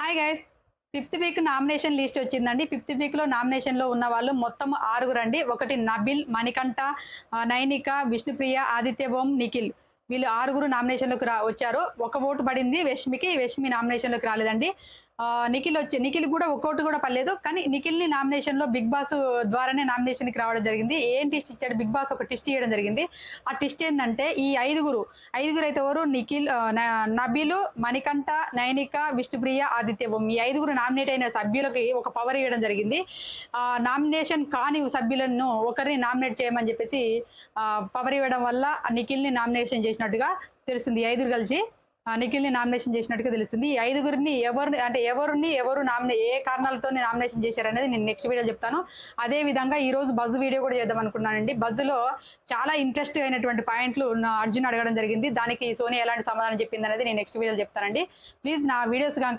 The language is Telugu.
Hi guys. Fifth week nomination list వచ్చిందండి. ఫిఫ్త్ వీక్‌లో నామినేషన్‌లో ఉన్న వాళ్ళు మొత్తం ఆరుగురండి. ఒకటి నబిల్, మణికంఠ, నైనిక, విష్ణుప్రియ, ఆదిత్య ఓం, నిఖిల్. వీళ్ళు ఆరుగురు నామినేషన్‌లోకి వచ్చారు. ఒక ఓటు పడింది వెష్మికి. వెష్మి నామినేషన్‌లోకి రాలేదండి. నిఖిల్ కూడా ఒక ఓటు కూడా పడలేదు. కానీ నిఖిల్‌ని నామినేషన్‌లో బిగ్ బాస్ ద్వారానే నామినేషన్‌కి రావడం జరిగింది. ఏం ట్విస్ట్ ఇచ్చాడు బిగ్ బాస్, ఒక ట్విస్ట్ ఇయ్యడం జరిగింది. ఆ ట్విస్ట్ ఏందంటే ఈ ఐదుగురైతే ఎవరు నిఖిల్, నబీలు, మణికంఠ, నైనిక, విష్ణుప్రియ, ఆదిత్య ఓం. ఈ ఐదుగురు నామినేట్ అయిన సభ్యులకి ఒక పవర్ ఇవ్వడం జరిగింది. నామినేషన్ కాని సభ్యులను ఒకరిని నామినేట్ చేయమని చెప్పేసి పవర్ ఇవ్వడం వల్ల నిఖిల్‌ని నామినేషన్ చేసినట్టుగా తెలుస్తుంది. ఈ ఐదుగురు కలిసి నిఖిల్‌ని నామినేషన్ చేసినట్టుగా తెలుస్తుంది. ఈ ఐదుగురిని ఎవరు ఏ కారణాలతోని నామినేషన్ చేశారనేది నేను నెక్స్ట్ వీడియోలో చెప్తాను. అదే విధంగా ఈ రోజు బజ్ వీడియో కూడా చేద్దాం అనుకున్నానండి. బజ్‌లో చాలా ఇంట్రెస్ట్ అయినటువంటి పాయింట్లు అర్జున్ అడగడం జరిగింది. దానికి సోనియా ఎలాంటి సమాధానం చెప్పిందనేది నేను నెక్స్ట్ వీడియోలో చెప్తానండి. ప్లీజ్ నా వీడియోస్ గనక